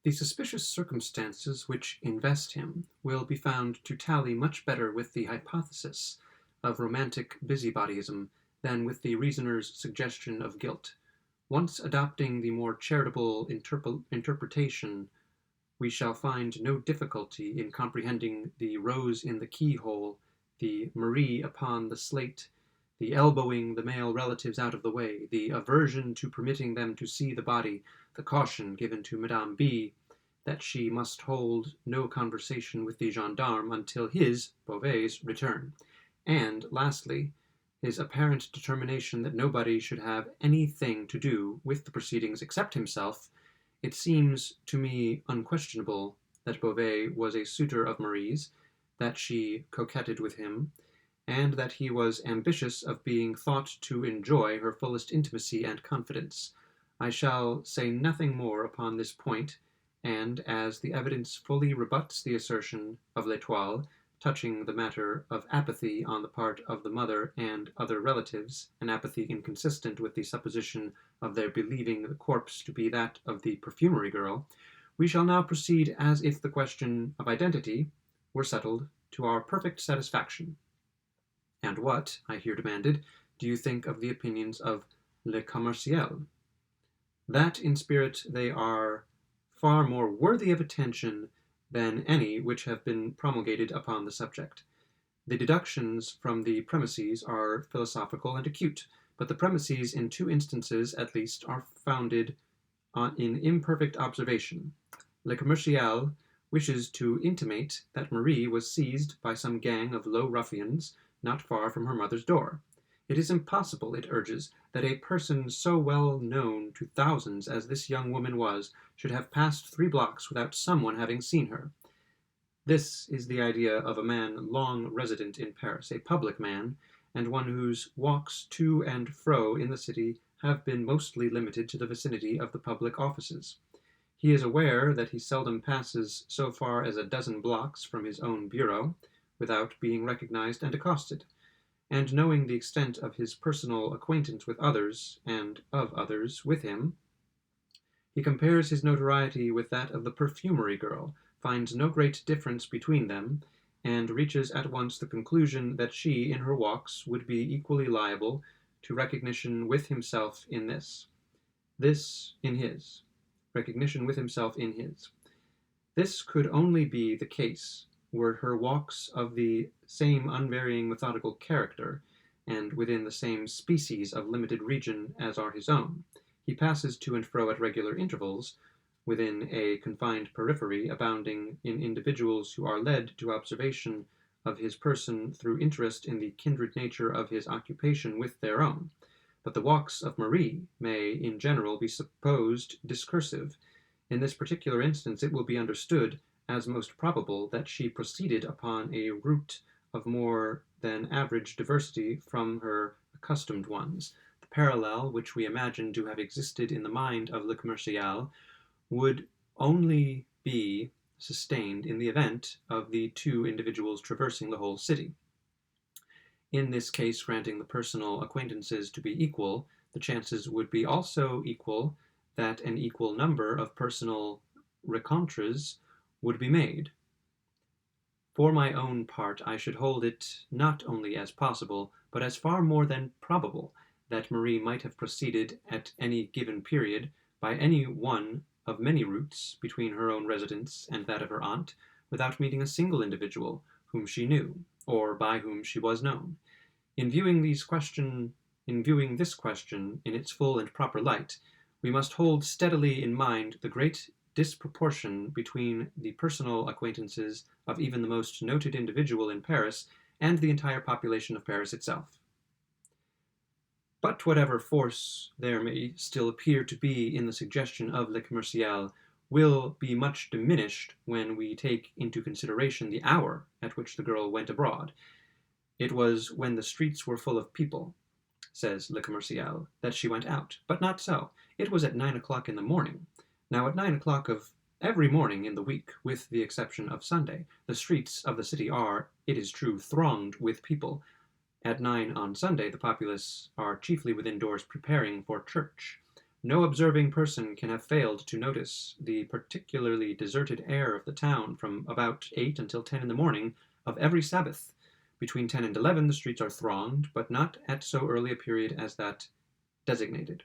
The suspicious circumstances which invest him will be found to tally much better with the hypothesis of romantic busybodyism than with the reasoner's suggestion of guilt. Once adopting the more charitable interpretation, we shall find no difficulty in comprehending the rose in the keyhole, the Marie upon the slate, the elbowing the male relatives out of the way, the aversion to permitting them to see the body, the caution given to Madame B. that she must hold no conversation with the gendarme until his, Beauvais, return, and, lastly, his apparent determination that nobody should have anything to do with the proceedings except himself. It seems to me unquestionable that Beauvais was a suitor of Marie's, that she coquetted with him, and that he was ambitious of being thought to enjoy her fullest intimacy and confidence. I shall say nothing more upon this point, and as the evidence fully rebuts the assertion of L'Etoile touching the matter of apathy on the part of the mother and other relatives, an apathy inconsistent with the supposition of their believing the corpse to be that of the perfumery girl, we shall now proceed as if the question of identity were settled to our perfect satisfaction. And what, I here demanded, do you think of the opinions of Le Commerciel? That in spirit they are far more worthy of attention than any which have been promulgated upon the subject. The deductions from the premises are philosophical and acute, but the premises in two instances at least are founded in imperfect observation. Le Commerciel wishes to intimate that Marie was seized by some gang of low ruffians not far from her mother's door. It is impossible, it urges, that a person so well known to thousands as this young woman was should have passed 3 blocks without someone having seen her. This is the idea of a man long resident in Paris, a public man, and one whose walks to and fro in the city have been mostly limited to the vicinity of the public offices. He is aware that he seldom passes so far as a dozen blocks from his own bureau without being recognized and accosted, and knowing the extent of his personal acquaintance with others, and of others with him, he compares his notoriety with that of the perfumery girl, finds no great difference between them, and reaches at once the conclusion that she, in her walks, would be equally liable to recognition with himself in this in his. Recognition with himself in his. This could only be the case were her walks of the same unvarying methodical character, and within the same species of limited region as are his own. He passes to and fro at regular intervals, within a confined periphery, abounding in individuals who are led to observation of his person through interest in the kindred nature of his occupation with their own. But the walks of Marie may, in general, be supposed discursive. In this particular instance, it will be understood as most probable that she proceeded upon a route of more than average diversity from her accustomed ones. The parallel which we imagine to have existed in the mind of Le Commerciel would only be sustained in the event of the 2 individuals traversing the whole city. In this case, granting the personal acquaintances to be equal, the chances would be also equal that an equal number of personal rencontres would be made. For my own part, I should hold it not only as possible, but as far more than probable, that Marie might have proceeded at any given period by any one of many routes between her own residence and that of her aunt, without meeting a single individual whom she knew, or by whom she was known. In viewing this question in its full and proper light, we must hold steadily in mind the great disproportion between the personal acquaintances of even the most noted individual in Paris and the entire population of Paris itself. But whatever force there may still appear to be in the suggestion of Le Commerciel will be much diminished when we take into consideration the hour at which the girl went abroad. It was when the streets were full of people, says Le Commerciel, that she went out, but not so. It was at 9 o'clock in the morning. Now at 9 o'clock of every morning in the week, with the exception of Sunday, the streets of the city are, it is true, thronged with people. At 9 on Sunday, the populace are chiefly within doors preparing for church. No observing person can have failed to notice the particularly deserted air of the town from about 8 until 10 in the morning of every Sabbath. Between 10 and 11 the streets are thronged, but not at so early a period as that designated.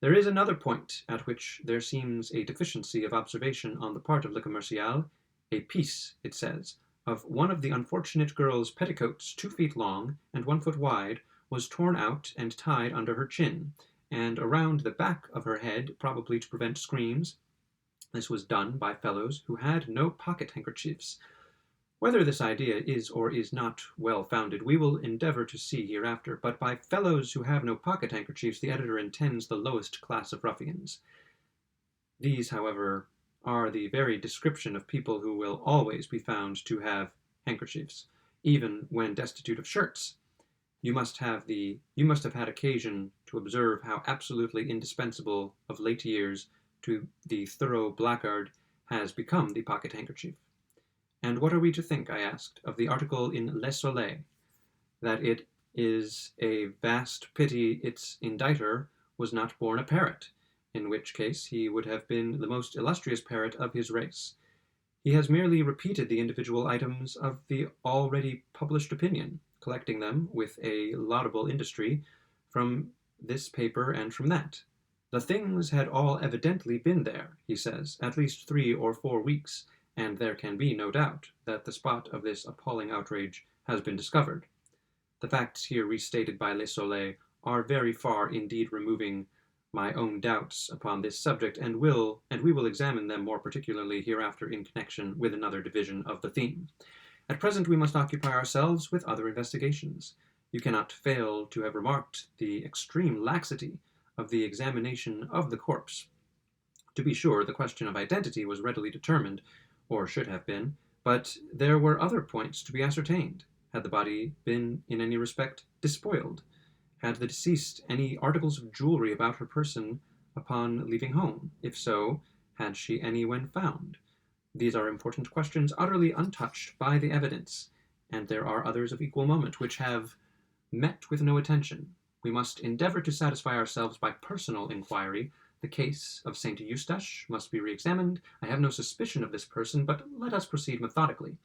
There is another point at which there seems a deficiency of observation on the part of Le Commerciel. A piece, it says, of one of the unfortunate girl's petticoats 2 feet long and 1 foot wide was torn out and tied under her chin, and around the back of her head, probably to prevent screams. This was done by fellows who had no pocket handkerchiefs. Whether this idea is or is not well founded, we will endeavor to see hereafter, but by fellows who have no pocket handkerchiefs the editor intends the lowest class of ruffians. These, however, are the very description of people who will always be found to have handkerchiefs, even when destitute of shirts. You must have had occasion to observe how absolutely indispensable of late years to the thorough blackguard has become the pocket handkerchief. And what are we to think, I asked, of the article in Le Soleil, that it is a vast pity its inditer was not born a parrot, in which case he would have been the most illustrious parrot of his race. He has merely repeated the individual items of the already published opinion, collecting them with a laudable industry from this paper and from that. The things had all evidently been there, he says, at least 3 or 4 weeks, and there can be no doubt that the spot of this appalling outrage has been discovered. The facts here restated by Le Soleil are very far indeed removing my own doubts upon this subject, and we will examine them more particularly hereafter in connection with another division of the theme. At present we must occupy ourselves with other investigations. You cannot fail to have remarked the extreme laxity of the examination of the corpse. To be sure, the question of identity was readily determined, or should have been, but there were other points to be ascertained. Had the body been in any respect despoiled? Had the deceased any articles of jewelry about her person upon leaving home? If so, had she any when found? These are important questions utterly untouched by the evidence, and there are others of equal moment which have met with no attention. We must endeavor to satisfy ourselves by personal inquiry. The case of St. Eustache must be re-examined. I have no suspicion of this person, but let us proceed methodically.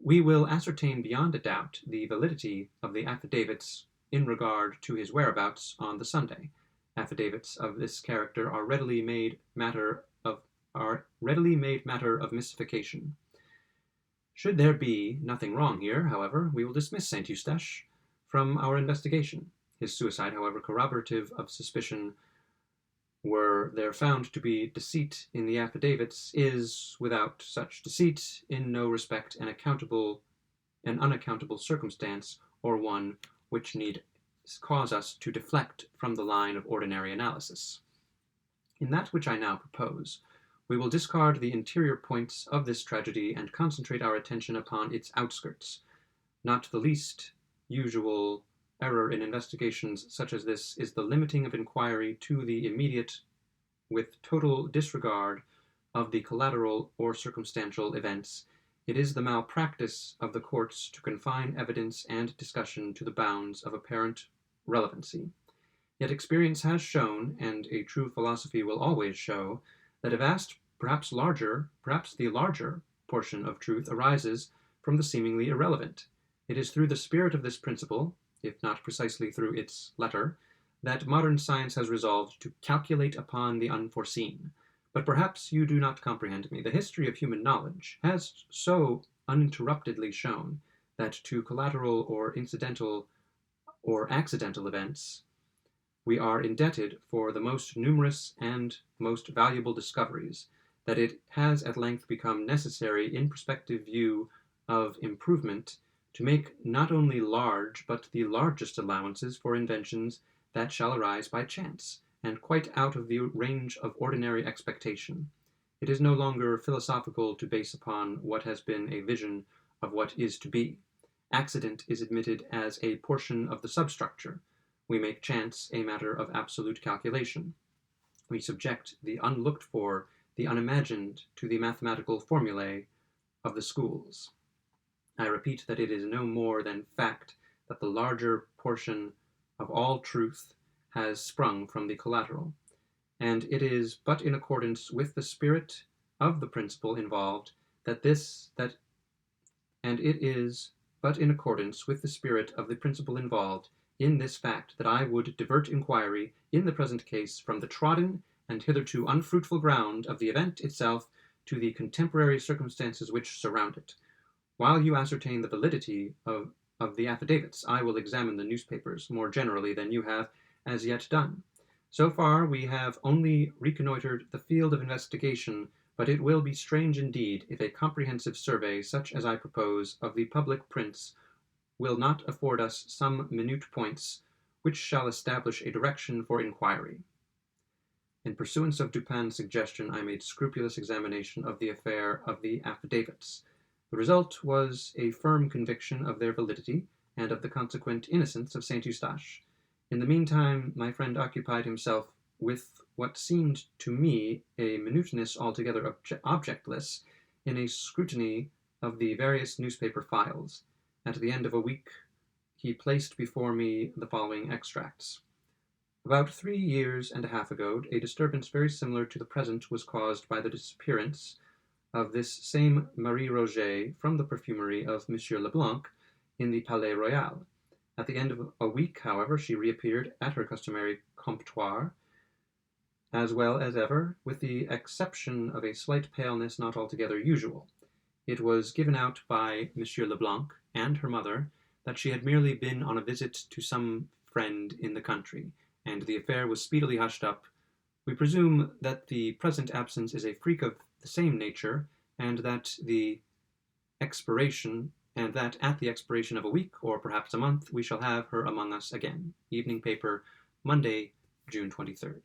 We will ascertain beyond a doubt the validity of the affidavits in regard to his whereabouts on the Sunday. Affidavits of this character are readily made matter of mystification. Should there be nothing wrong here, however, we will dismiss St. Eustache from our investigation. His suicide, however corroborative of suspicion were there found to be deceit in the affidavits, is, without such deceit, in no respect an unaccountable circumstance, or one which need cause us to deflect from the line of ordinary analysis. In that which I now propose, we will discard the interior points of this tragedy and concentrate our attention upon its outskirts. Not the least usual error in investigations such as this is the limiting of inquiry to the immediate with total disregard of the collateral or circumstantial events. It is the malpractice of the courts to confine evidence and discussion to the bounds of apparent relevancy. Yet experience has shown, and a true philosophy will always show, that a vast, perhaps the larger portion of truth arises from the seemingly irrelevant. It is through the spirit of this principle, if not precisely through its letter, that modern science has resolved to calculate upon the unforeseen. But perhaps you do not comprehend me. The history of human knowledge has so uninterruptedly shown that to collateral or incidental or accidental events we are indebted for the most numerous and most valuable discoveries, that it has at length become necessary in prospective view of improvement to make not only large but the largest allowances for inventions that shall arise by chance, and quite out of the range of ordinary expectation. It is no longer philosophical to base upon what has been a vision of what is to be. Accident is admitted as a portion of the substructure. We make chance a matter of absolute calculation. We subject the unlooked for, the unimagined, to the mathematical formulae of the schools. I repeat that it is no more than fact that the larger portion of all truth has sprung from the collateral. and it is but in accordance with the spirit of the principle involved that this that and it is but in accordance with the spirit of the principle involved in this fact that I would divert inquiry in the present case from the trodden and hitherto unfruitful ground of the event itself to the contemporary circumstances which surround it. While you ascertain the validity of the affidavits, I will examine the newspapers more generally than you have as yet done. So far we have only reconnoitered the field of investigation, but it will be strange indeed if a comprehensive survey such as I propose of the public prints will not afford us some minute points which shall establish a direction for inquiry. In pursuance of Dupin's suggestion, I made scrupulous examination of the affair of the affidavits. The result was a firm conviction of their validity and of the consequent innocence of Saint Eustache. In the meantime, my friend occupied himself with what seemed to me a minuteness altogether objectless in a scrutiny of the various newspaper files. At the end of a week, he placed before me the following extracts. About 3 years and a half ago, a disturbance very similar to the present was caused by the disappearance of this same Marie Roget from the perfumery of Monsieur Leblanc in the Palais Royal. At the end of a week, however, she reappeared at her customary comptoir, as well as ever, with the exception of a slight paleness not altogether usual. It was given out by Monsieur Leblanc and her mother that she had merely been on a visit to some friend in the country, and the affair was speedily hushed up. We presume that the present absence is a freak of the same nature, and that at the expiration of a week, or perhaps a month, we shall have her among us again. Evening paper, Monday, June 23rd.